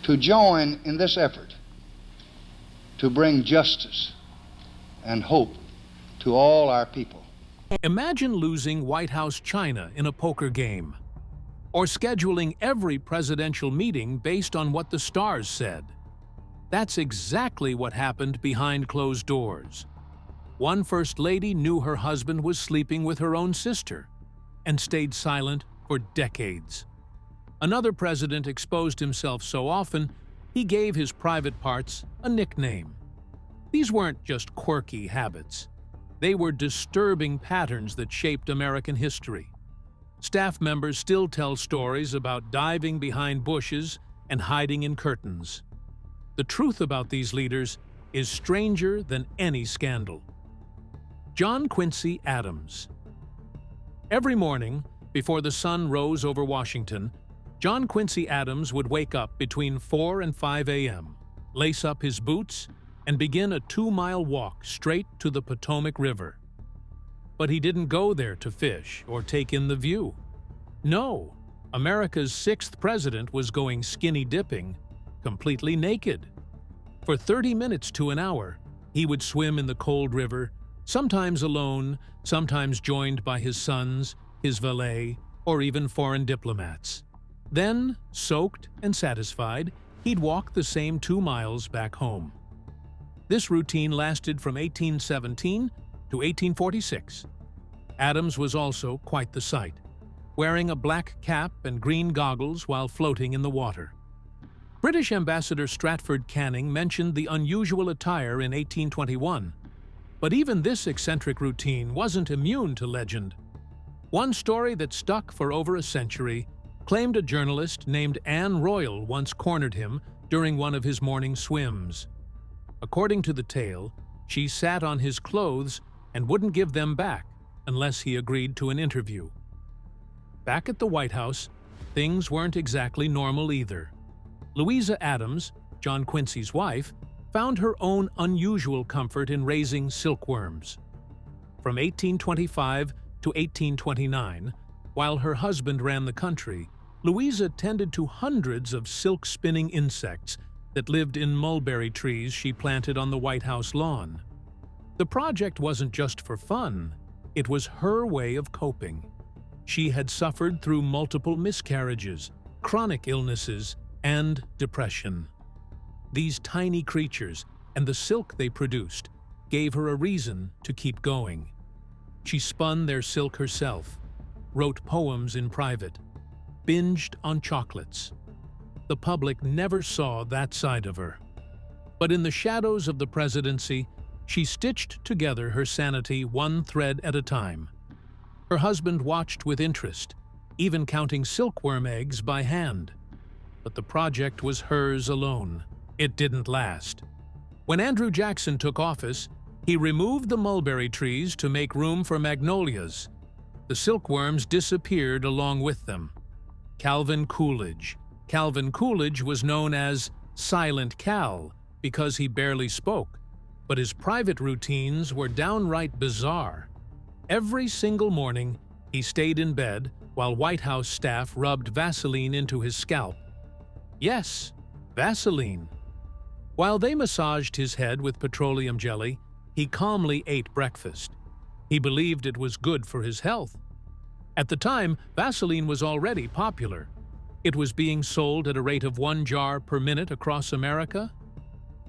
to join in this effort to bring justice and hope to all our people. Imagine losing White House china in a poker game, or scheduling every presidential meeting based on what the stars said. That's exactly what happened behind closed doors. One First Lady knew her husband was sleeping with her own sister and stayed silent for decades. Another president exposed himself so often, he gave his private parts a nickname. These weren't just quirky habits. They were disturbing patterns that shaped American history. Staff members still tell stories about diving behind bushes and hiding in curtains. The truth about these leaders is stranger than any scandal. John Quincy Adams. Every morning, before the sun rose over Washington, John Quincy Adams would wake up between 4 and 5 a.m., lace up his boots, and begin a 2-mile walk straight to the Potomac River. But he didn't go there to fish or take in the view. No, America's 6th president was going skinny dipping, completely naked. For 30 minutes to an hour, he would swim in the cold river, sometimes alone, sometimes joined by his sons, his valet, or even foreign diplomats. Then, soaked and satisfied, he'd walk the same 2 miles back home. This routine lasted from 1817 to 1846. Adams was also quite the sight, wearing a black cap and green goggles while floating in the water. British Ambassador Stratford Canning mentioned the unusual attire in 1821, but even this eccentric routine wasn't immune to legend. One story that stuck for over a century claimed a journalist named Anne Royal once cornered him during one of his morning swims. According to the tale, she sat on his clothes and wouldn't give them back unless he agreed to an interview. Back at the White House, things weren't exactly normal either. Louisa Adams, John Quincy's wife, found her own unusual comfort in raising silkworms. From 1825 to 1829, while her husband ran the country, Louisa tended to hundreds of silk-spinning insects that lived in mulberry trees she planted on the White House lawn. The project wasn't just for fun, it was her way of coping. She had suffered through multiple miscarriages, chronic illnesses, and depression. These tiny creatures and the silk they produced gave her a reason to keep going. She spun their silk herself, wrote poems in private, binged on chocolates. The public never saw that side of her. But in the shadows of the presidency, she stitched together her sanity one thread at a time. Her husband watched with interest, even counting silkworm eggs by hand. But the project was hers alone. It didn't last. When Andrew Jackson took office, he removed the mulberry trees to make room for magnolias. The silkworms disappeared along with them. Calvin Coolidge. Calvin Coolidge was known as Silent Cal because he barely spoke, but his private routines were downright bizarre. Every single morning, he stayed in bed while White House staff rubbed Vaseline into his scalp. Yes, Vaseline. While they massaged his head with petroleum jelly, he calmly ate breakfast. He believed it was good for his health. At the time, Vaseline was already popular. It was being sold at a rate of 1 jar per minute across America.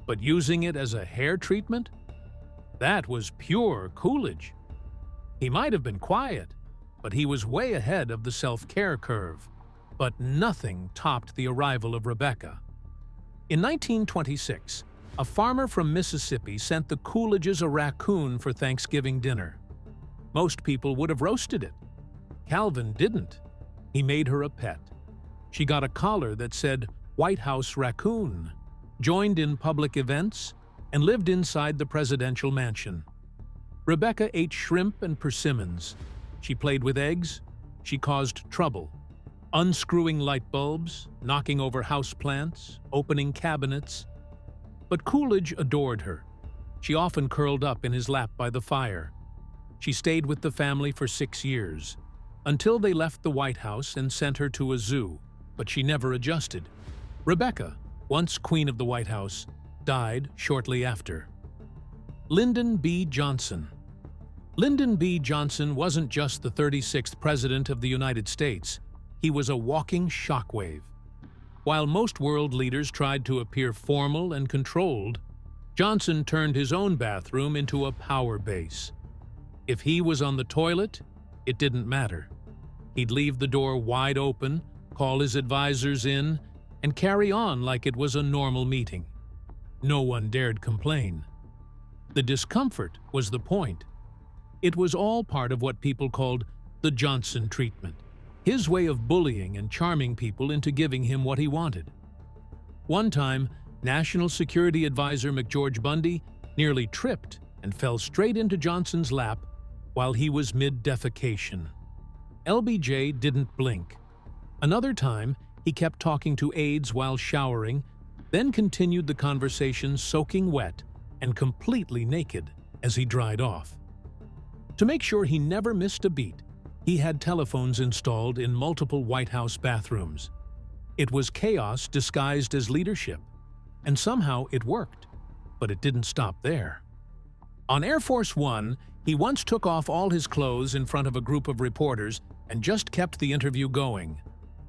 But using it as a hair treatment? That was pure Coolidge. He might have been quiet, but he was way ahead of the self-care curve. But nothing topped the arrival of Rebecca. In 1926, a farmer from Mississippi sent the Coolidges a raccoon for Thanksgiving dinner. Most people would have roasted it. Calvin didn't. He made her a pet. She got a collar that said White House Raccoon, joined in public events, and lived inside the presidential mansion. Rebecca ate shrimp and persimmons. She played with eggs. She caused trouble, unscrewing light bulbs, knocking over houseplants, opening cabinets. But Coolidge adored her. She often curled up in his lap by the fire. She stayed with the family for 6 years, until they left the White House and sent her to a zoo, but she never adjusted. Rebecca, once Queen of the White House, died shortly after. Lyndon B. Johnson. Lyndon B. Johnson wasn't just the 36th President of the United States. He was a walking shockwave. While most world leaders tried to appear formal and controlled, Johnson turned his own bathroom into a power base. If he was on the toilet, it didn't matter. He'd leave the door wide open, call his advisors in, and carry on like it was a normal meeting. No one dared complain. The discomfort was the point. It was all part of what people called the Johnson treatment, his way of bullying and charming people into giving him what he wanted. One time, National Security Advisor McGeorge Bundy nearly tripped and fell straight into Johnson's lap while he was mid-defecation. LBJ didn't blink. Another time, he kept talking to aides while showering, then continued the conversation soaking wet and completely naked as he dried off. To make sure he never missed a beat, he had telephones installed in multiple White House bathrooms. It was chaos disguised as leadership, and somehow it worked, but it didn't stop there. On Air Force One, he once took off all his clothes in front of a group of reporters and just kept the interview going.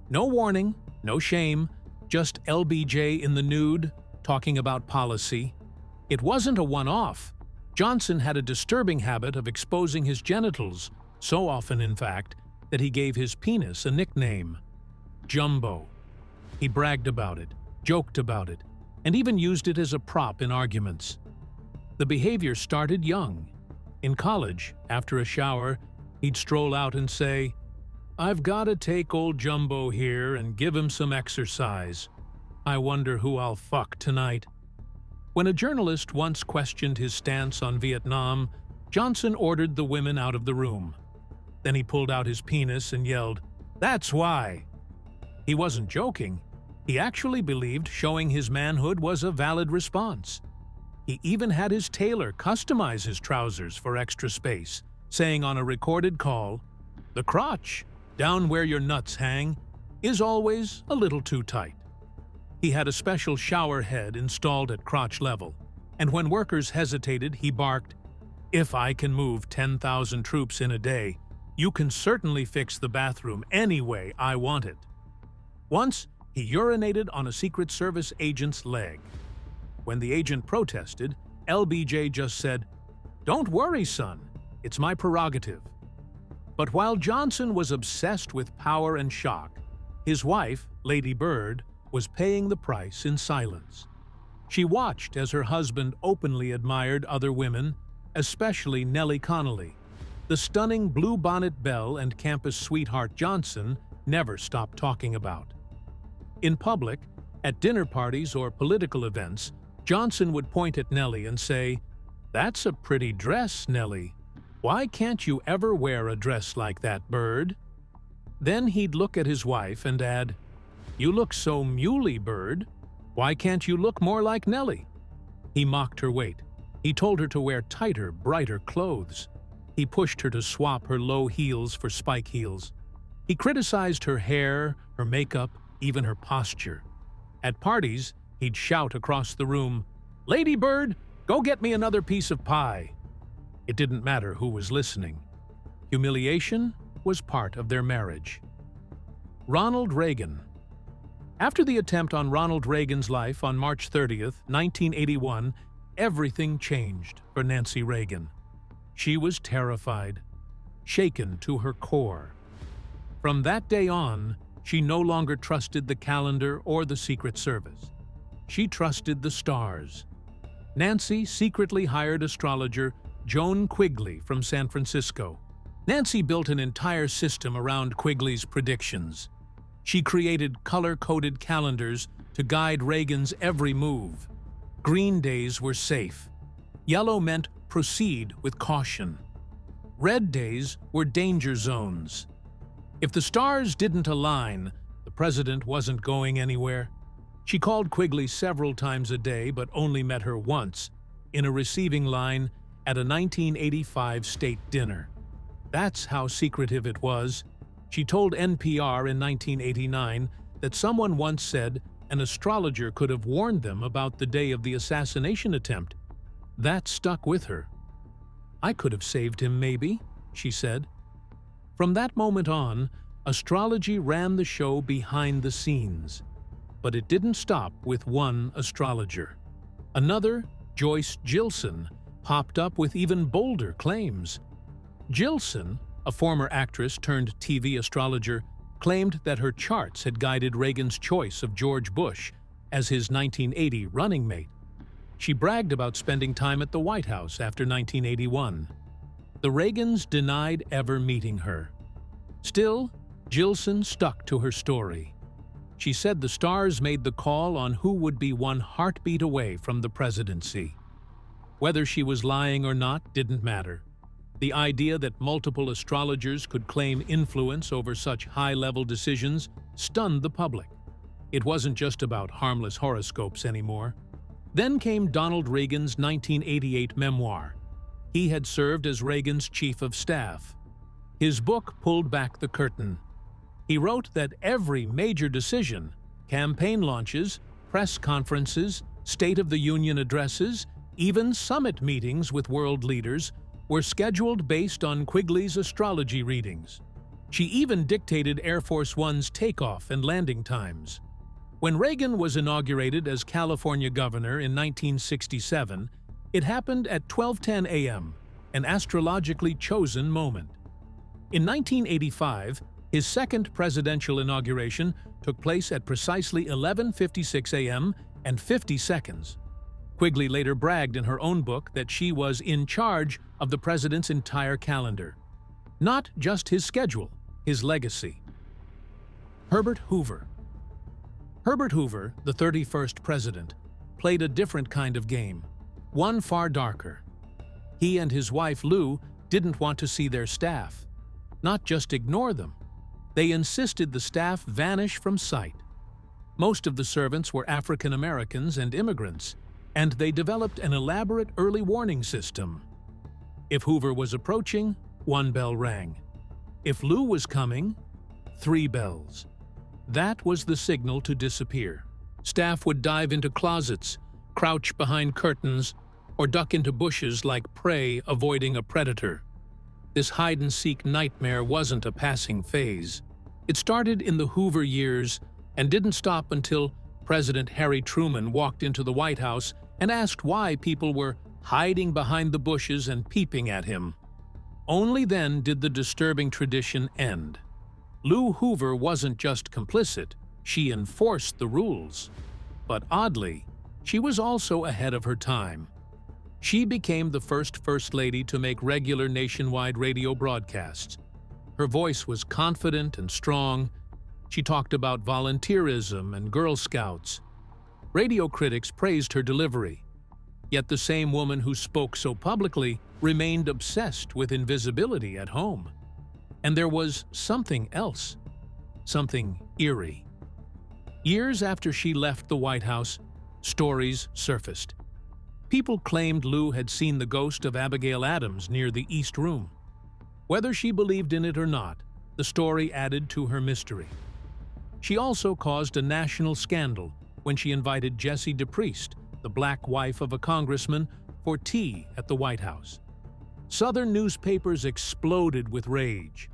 No warning, no shame, just LBJ in the nude, talking about policy. It wasn't a one-off. Johnson had a disturbing habit of exposing his genitals, so often, in fact, that he gave his penis a nickname, Jumbo. He bragged about it, joked about it, and even used it as a prop in arguments. The behavior started young. In college, after a shower, he'd stroll out and say, "I've got to take old Jumbo here and give him some exercise. I wonder who I'll fuck tonight." When a journalist once questioned his stance on Vietnam, Johnson ordered the women out of the room. Then he pulled out his penis and yelled, "That's why!" He wasn't joking. He actually believed showing his manhood was a valid response. He even had his tailor customize his trousers for extra space, saying on a recorded call, "The crotch, down where your nuts hang, is always a little too tight." He had a special shower head installed at crotch level, and when workers hesitated, he barked, "If I can move 10,000 troops in a day, you can certainly fix the bathroom any way I want it." Once, he urinated on a Secret Service agent's leg. When the agent protested, LBJ just said, "Don't worry, son, it's my prerogative." But while Johnson was obsessed with power and shock, his wife, Lady Bird, was paying the price in silence. She watched as her husband openly admired other women, especially Nellie Connolly. The stunning blue-bonnet belle and campus sweetheart Johnson never stopped talking about. In public, at dinner parties or political events, Johnson would point at Nellie and say, "That's a pretty dress, Nellie. Why can't you ever wear a dress like that, Bird?" Then he'd look at his wife and add, "You look so muley, Bird. Why can't you look more like Nellie?" He mocked her weight. He told her to wear tighter, brighter clothes. He pushed her to swap her low heels for spike heels. He criticized her hair, her makeup, even her posture. At parties, he'd shout across the room, "Lady Bird, go get me another piece of pie." It didn't matter who was listening. Humiliation was part of their marriage. Ronald Reagan. After the attempt on Ronald Reagan's life on March 30th, 1981, everything changed for Nancy Reagan. She was terrified, shaken to her core. From that day on, she no longer trusted the calendar or the Secret Service. She trusted the stars. Nancy secretly hired astrologer Joan Quigley from San Francisco. Nancy built an entire system around Quigley's predictions. She created color-coded calendars to guide Reagan's every move. Green days were safe. Yellow meant proceed with caution. Red days were danger zones. If the stars didn't align, the president wasn't going anywhere. She called Quigley several times a day but only met her once, in a receiving line at a 1985 state dinner. That's how secretive it was. She told NPR in 1989 that someone once said an astrologer could have warned them about the day of the assassination attempt. That stuck with her. "I could have saved him, maybe," she said. From that moment on, astrology ran the show behind the scenes. But it didn't stop with one astrologer. Another, Joyce Gilson, popped up with even bolder claims. Gilson, a former actress turned TV astrologer, claimed that her charts had guided Reagan's choice of George Bush as his 1980 running mate. She bragged about spending time at the White House after 1981. The Reagans denied ever meeting her. Still, Gilson stuck to her story. She said the stars made the call on who would be one heartbeat away from the presidency. Whether she was lying or not didn't matter. The idea that multiple astrologers could claim influence over such high-level decisions stunned the public. It wasn't just about harmless horoscopes anymore. Then came Donald Reagan's 1988 memoir. He had served as Reagan's chief of staff. His book pulled back the curtain. He wrote that every major decision, campaign launches, press conferences, State of the Union addresses, even summit meetings with world leaders, were scheduled based on Quigley's astrology readings. She even dictated Air Force One's takeoff and landing times. When Reagan was inaugurated as California governor in 1967, it happened at 12:10 a.m., an astrologically chosen moment. In 1985, his second presidential inauguration took place at precisely 11:56 a.m. and 50 seconds. Quigley later bragged in her own book that she was in charge of the president's entire calendar. Not just his schedule, his legacy. Herbert Hoover. Herbert Hoover, the 31st president, played a different kind of game, one far darker. He and his wife Lou didn't want to see their staff, not just ignore them. They insisted the staff vanish from sight. Most of the servants were African Americans and immigrants, and they developed an elaborate early warning system. If Hoover was approaching, 1 bell rang. If Lou was coming, 3 bells. That was the signal to disappear. Staff would dive into closets, crouch behind curtains, or duck into bushes like prey avoiding a predator. This hide-and-seek nightmare wasn't a passing phase. It started in the Hoover years and didn't stop until President Harry Truman walked into the White House and asked why people were hiding behind the bushes and peeping at him. Only then did the disturbing tradition end. Lou Hoover wasn't just complicit, she enforced the rules. But oddly, she was also ahead of her time. She became the first First Lady to make regular nationwide radio broadcasts. Her voice was confident and strong. She talked about volunteerism and Girl Scouts. Radio critics praised her delivery. Yet the same woman who spoke so publicly remained obsessed with invisibility at home. And there was something else, something eerie. Years after she left the White House, stories surfaced. People claimed Lou had seen the ghost of Abigail Adams near the East Room. Whether she believed in it or not, the story added to her mystery. She also caused a national scandal when she invited Jessie DePriest, the black wife of a congressman, for tea at the White House. Southern newspapers exploded with rage.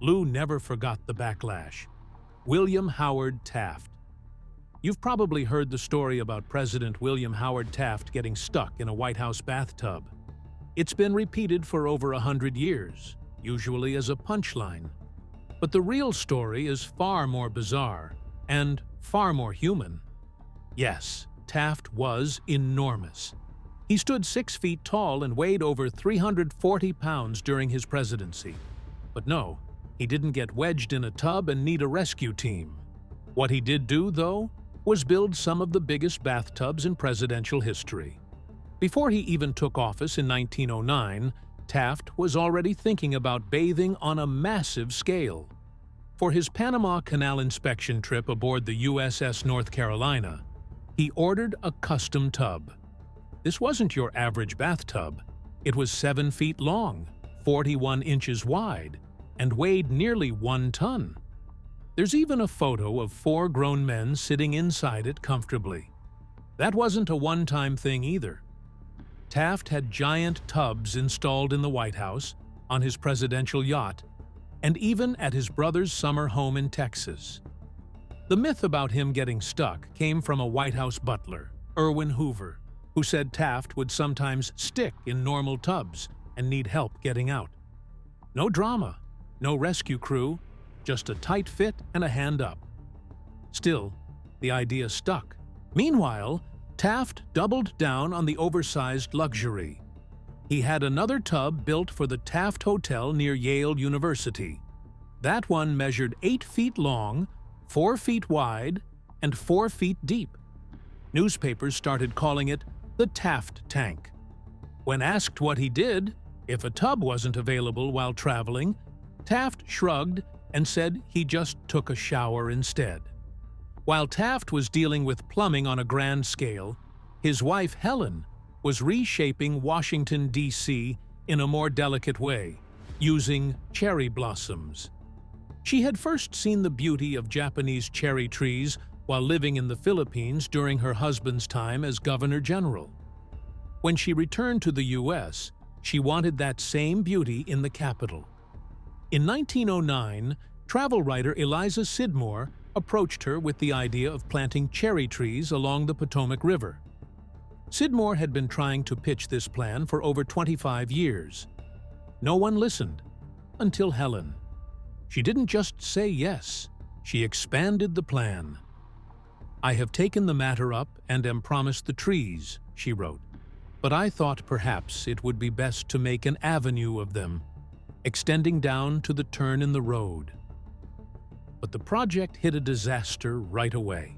Lou never forgot the backlash. William Howard Taft. You've probably heard the story about President William Howard Taft getting stuck in a White House bathtub. It's been repeated for over 100 years, usually as a punchline. But the real story is far more bizarre and far more human. Yes, Taft was enormous. He stood 6 feet tall and weighed over 340 pounds during his presidency. But no, he didn't get wedged in a tub and need a rescue team. What he did do, though, was build some of the biggest bathtubs in presidential history. Before he even took office in 1909, Taft was already thinking about bathing on a massive scale. For his Panama Canal inspection trip aboard the USS North Carolina, he ordered a custom tub. This wasn't your average bathtub. It was 7 feet long, 41 inches wide, and weighed nearly 1 ton. There's even a photo of 4 grown men sitting inside it comfortably. That wasn't a one-time thing either. Taft had giant tubs installed in the White House, on his presidential yacht, and even at his brother's summer home in Texas. The myth about him getting stuck came from a White House butler, Herbert Hoover, who said Taft would sometimes stick in normal tubs and need help getting out. No drama, no rescue crew, just a tight fit and a hand up. Still, the idea stuck. Meanwhile, Taft doubled down on the oversized luxury. He had another tub built for the Taft Hotel near Yale University. That one measured 8 feet long, 4 feet wide, and 4 feet deep. Newspapers started calling it the Taft Tank. When asked what he did if a tub wasn't available while traveling, Taft shrugged and said he just took a shower instead. While Taft was dealing with plumbing on a grand scale, his wife Helen was reshaping Washington, D.C. in a more delicate way, using cherry blossoms. She had first seen the beauty of Japanese cherry trees while living in the Philippines during her husband's time as Governor General. When she returned to the U.S., she wanted that same beauty in the capital. In 1909, travel writer Eliza Sidmore approached her with the idea of planting cherry trees along the Potomac River. Sidmore had been trying to pitch this plan for over 25 years. No one listened, until Helen. She didn't just say yes, she expanded the plan. "I have taken the matter up and am promised the trees," she wrote, "but I thought perhaps it would be best to make an avenue of them, extending down to the turn in the road." But the project hit a disaster right away.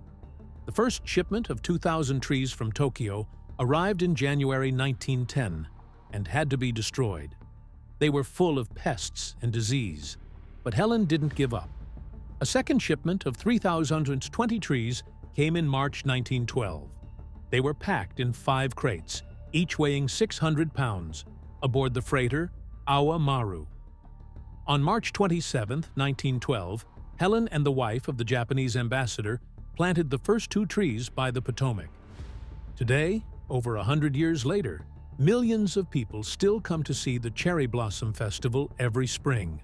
The first shipment of 2,000 trees from Tokyo arrived in January 1910 and had to be destroyed. They were full of pests and disease, but Helen didn't give up. A second shipment of 3,020 trees came in March 1912. They were packed in 5 crates, each weighing 600 pounds, aboard the freighter Awa Maru. On March 27, 1912, Helen and the wife of the Japanese ambassador planted the first 2 trees by the Potomac. Today, over 100 years later, millions of people still come to see the Cherry Blossom Festival every spring.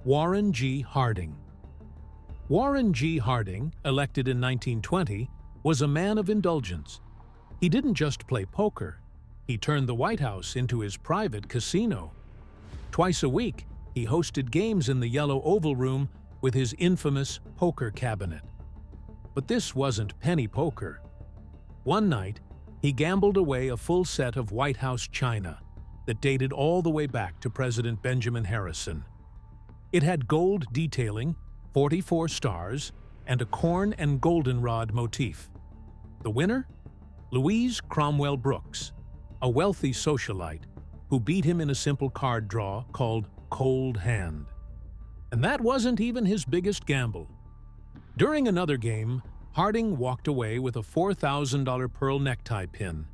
Warren G. Harding. Warren G. Harding, elected in 1920, was a man of indulgence. He didn't just play poker, he turned the White House into his private casino. Twice a week, he hosted games in the Yellow Oval Room with his infamous poker cabinet. But this wasn't penny poker. One night, he gambled away a full set of White House china that dated all the way back to President Benjamin Harrison. It had gold detailing, 44 stars, and a corn and goldenrod motif. The winner? Louise Cromwell Brooks, a wealthy socialite who beat him in a simple card draw called Cold Hand. And that wasn't even his biggest gamble. During another game, Harding walked away with a $4,000 pearl necktie pin.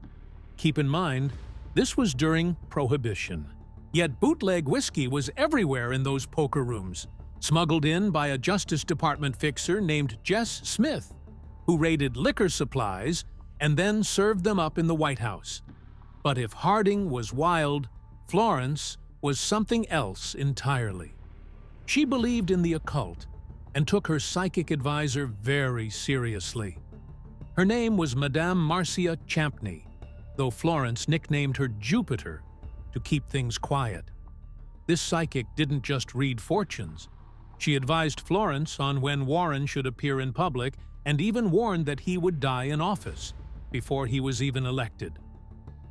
Keep in mind, this was during Prohibition. Yet bootleg whiskey was everywhere in those poker rooms, smuggled in by a Justice Department fixer named Jess Smith, who raided liquor supplies and then served them up in the White House. But if Harding was wild, Florence was something else entirely. She believed in the occult and took her psychic advisor very seriously. Her name was Madame Marcia Champney, though Florence nicknamed her Jupiter to keep things quiet. This psychic didn't just read fortunes. She advised Florence on when Warren should appear in public and even warned that he would die in office before he was even elected.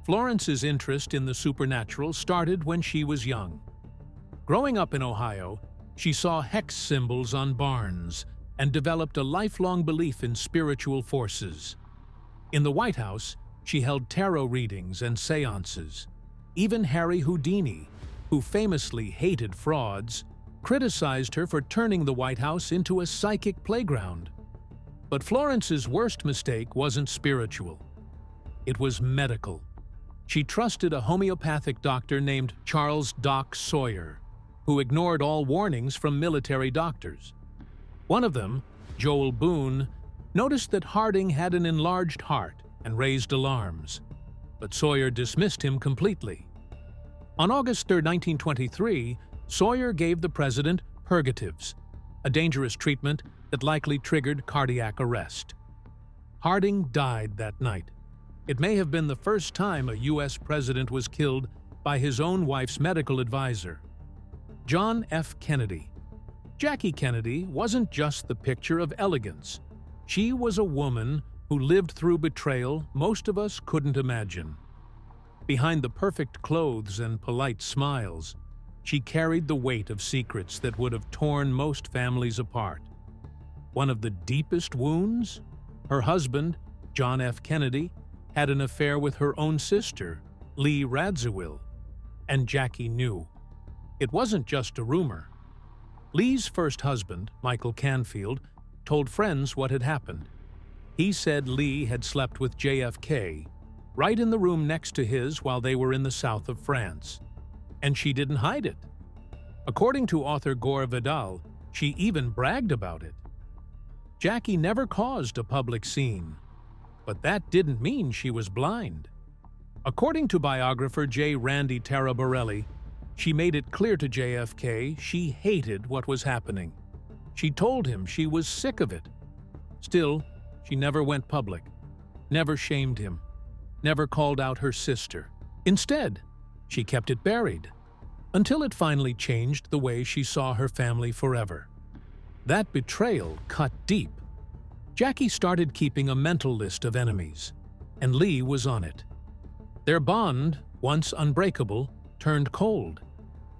Florence's interest in the supernatural started when she was young. Growing up in Ohio, she saw hex symbols on barns and developed a lifelong belief in spiritual forces. In the White House, she held tarot readings and seances. Even Harry Houdini, who famously hated frauds, criticized her for turning the White House into a psychic playground. But Florence's worst mistake wasn't spiritual. It was medical. She trusted a homeopathic doctor named Charles Doc Sawyer, who ignored all warnings from military doctors. One of them, Joel Boone, noticed that Harding had an enlarged heart and raised alarms, but Sawyer dismissed him completely. On August 3, 1923, Sawyer gave the president purgatives, a dangerous treatment that likely triggered cardiac arrest. Harding died that night. It may have been the first time a U.S. president was killed by his own wife's medical advisor. John F. Kennedy. Jackie Kennedy wasn't just the picture of elegance. She was a woman who lived through betrayal most of us couldn't imagine. Behind the perfect clothes and polite smiles, she carried the weight of secrets that would have torn most families apart. One of the deepest wounds? Her husband, John F. Kennedy, had an affair with her own sister, Lee Radziwill, and Jackie knew. It wasn't just a rumor. Lee's first husband, Michael Canfield, told friends what had happened. He said Lee had slept with JFK, right in the room next to his while they were in the south of France. And she didn't hide it. According to author Gore Vidal, she even bragged about it. Jackie never caused a public scene, but that didn't mean she was blind. According to biographer J. Randy Taraborelli, she made it clear to JFK she hated what was happening. She told him she was sick of it. Still, she never went public, never shamed him, never called out her sister. Instead, she kept it buried, until it finally changed the way she saw her family forever. That betrayal cut deep. Jackie started keeping a mental list of enemies, and Lee was on it. Their bond, once unbreakable, turned cold,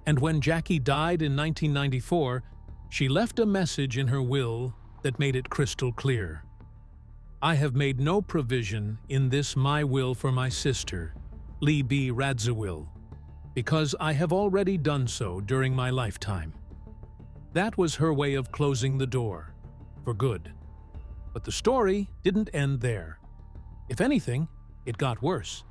and when Jackie died in 1994, she left a message in her will that made it crystal clear. I have made no provision in this my will for my sister, Lee B. Radziwill, because I have already done so during my lifetime. That was her way of closing the door, for good. But the story didn't end there. If anything, it got worse.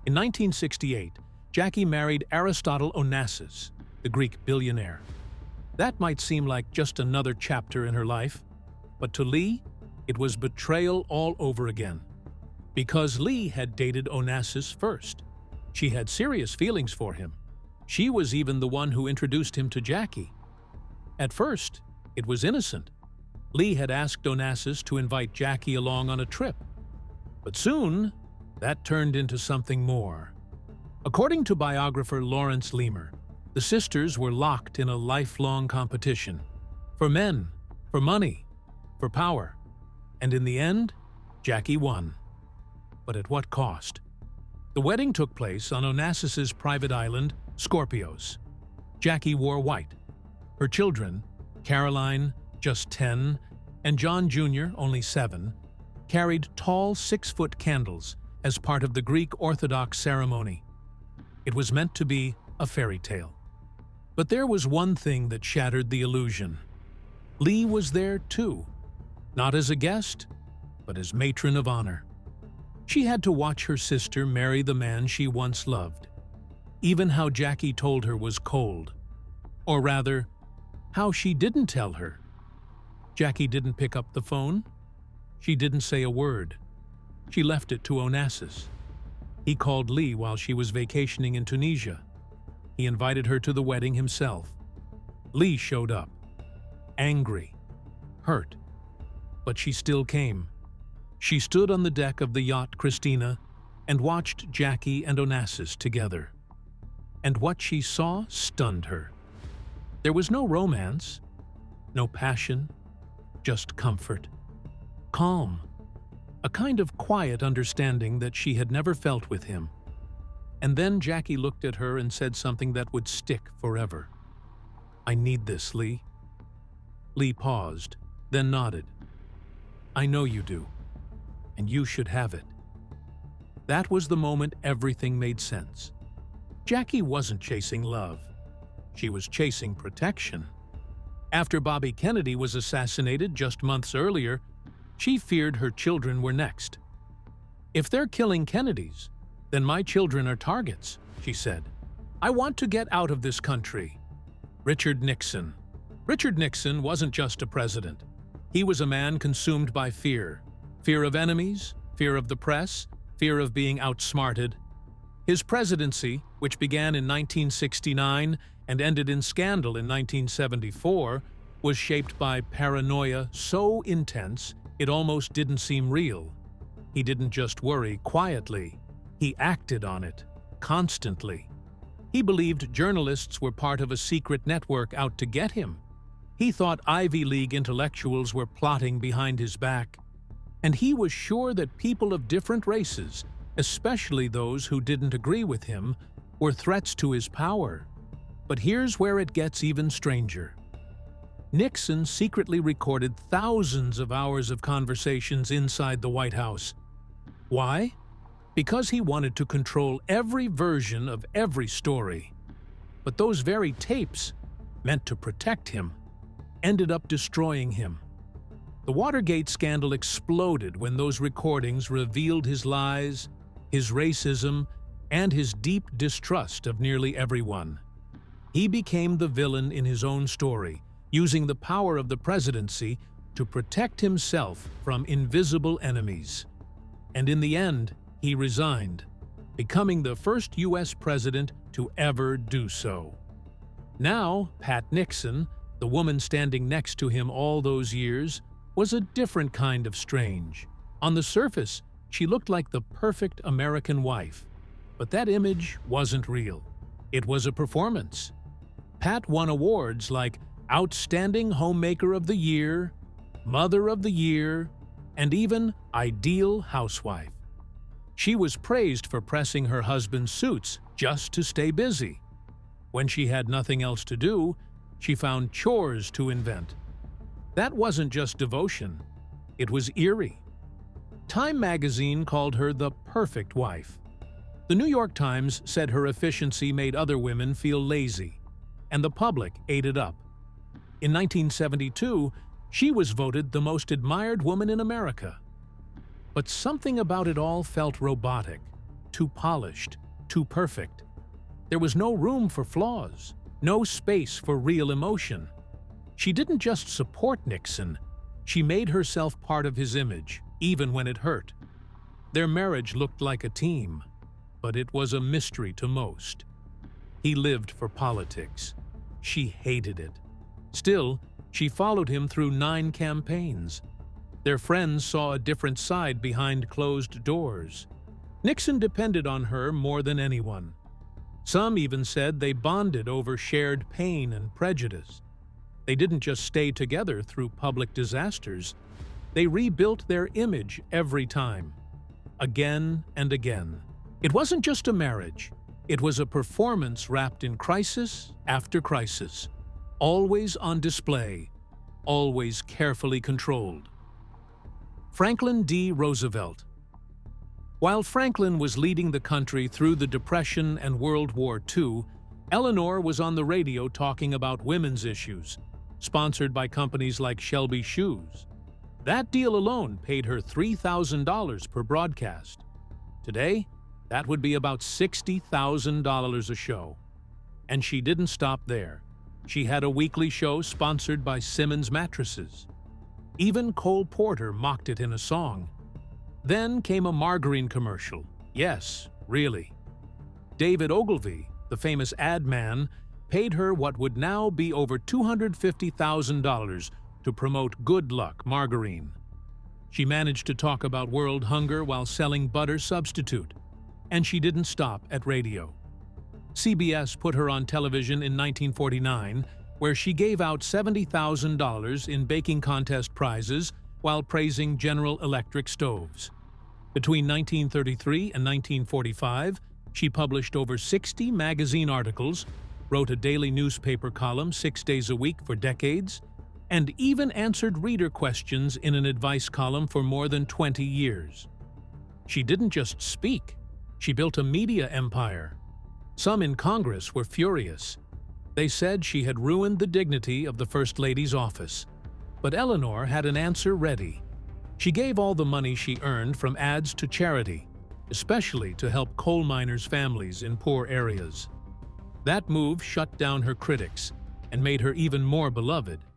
In 1968, Jackie married Aristotle Onassis, the Greek billionaire. That might seem like just another chapter in her life, but to Lee, it was betrayal all over again. Because Lee had dated Onassis first. She had serious feelings for him. She was even the one who introduced him to Jackie. At first, it was innocent. Lee had asked Onassis to invite Jackie along on a trip. But soon, that turned into something more. According to biographer Lawrence Leamer, the sisters were locked in a lifelong competition. For men, for money, for power. And in the end, Jackie won. But at what cost? The wedding took place on Onassis's private island, Scorpios. Jackie wore white. Her children, Caroline, just 10, and John Jr., only 7, carried tall 6-foot candles as part of the Greek Orthodox ceremony. It was meant to be a fairy tale. But there was one thing that shattered the illusion. Lee was there too, not as a guest, but as matron of honor. She had to watch her sister marry the man she once loved. Even how Jackie told her was cold. Or rather, how she didn't tell her. Jackie didn't pick up the phone. She didn't say a word. She left it to Onassis. He called Lee while she was vacationing in Tunisia. He invited her to the wedding himself. Lee showed up, angry, hurt, but she still came. She stood on the deck of the yacht Christina and watched Jackie and Onassis together. And what she saw stunned her. There was no romance, no passion, just comfort, calm, a kind of quiet understanding that she had never felt with him. And then Jackie looked at her and said something that would stick forever. I need this, Lee. Lee paused, then nodded. I know you do, and you should have it. That was the moment everything made sense. Jackie wasn't chasing love. She was chasing protection. After Bobby Kennedy was assassinated just months earlier, she feared her children were next. If they're killing Kennedys, then my children are targets, she said. I want to get out of this country. Richard Nixon. Richard Nixon wasn't just a president. He was a man consumed by fear. Fear of enemies, fear of the press, fear of being outsmarted. His presidency, which began in 1969 and ended in scandal in 1974, was shaped by paranoia so intense it almost didn't seem real. He didn't just worry quietly. He acted on it, constantly. He believed journalists were part of a secret network out to get him. He thought Ivy League intellectuals were plotting behind his back. And he was sure that people of different races, especially those who didn't agree with him, were threats to his power. But here's where it gets even stranger. Nixon secretly recorded thousands of hours of conversations inside the White House. Why? Because he wanted to control every version of every story. But those very tapes, meant to protect him, ended up destroying him. The Watergate scandal exploded when those recordings revealed his lies, his racism, and his deep distrust of nearly everyone. He became the villain in his own story, using the power of the presidency to protect himself from invisible enemies. And in the end, he resigned, becoming the first U.S. president to ever do so. Now, Pat Nixon, the woman standing next to him all those years, was a different kind of strange. On the surface, she looked like the perfect American wife. But that image wasn't real. It was a performance. Pat won awards like Outstanding Homemaker of the Year, Mother of the Year, and even Ideal Housewife. She was praised for pressing her husband's suits just to stay busy. When she had nothing else to do, she found chores to invent. That wasn't just devotion, it was eerie. Time magazine called her the perfect wife. The New York Times said her efficiency made other women feel lazy, and the public ate it up. In 1972, she was voted the most admired woman in America. But something about it all felt robotic, too polished, too perfect. There was no room for flaws, no space for real emotion. She didn't just support Nixon, she made herself part of his image, even when it hurt. Their marriage looked like a team, but it was a mystery to most. He lived for politics. She hated it. Still, she followed him through 9 campaigns. Their friends saw a different side behind closed doors. Nixon depended on her more than anyone. Some even said they bonded over shared pain and prejudice. They didn't just stay together through public disasters. They rebuilt their image every time, again and again. It wasn't just a marriage. It was a performance wrapped in crisis after crisis, always on display, always carefully controlled. Franklin D. Roosevelt. While Franklin was leading the country through the Depression and World War II, Eleanor was on the radio talking about women's issues, sponsored by companies like Shelby Shoes. That deal alone paid her $3,000 per broadcast. Today, that would be about $60,000 a show. And she didn't stop there. She had a weekly show sponsored by Simmons Mattresses. Even Cole Porter mocked it in a song. Then came a margarine commercial. Yes, really. David Ogilvy, the famous ad man, paid her what would now be over $250,000 to promote Good Luck margarine. She managed to talk about world hunger while selling butter substitute, and she didn't stop at radio. CBS put her on television in 1949, where she gave out $70,000 in baking contest prizes while praising General Electric stoves. Between 1933 and 1945, she published over 60 magazine articles, wrote a daily newspaper column 6 days a week for decades, and even answered reader questions in an advice column for more than 20 years. She didn't just speak, she built a media empire. Some in Congress were furious. They said she had ruined the dignity of the First Lady's office. But Eleanor had an answer ready. She gave all the money she earned from ads to charity, especially to help coal miners' families in poor areas. That move shut down her critics and made her even more beloved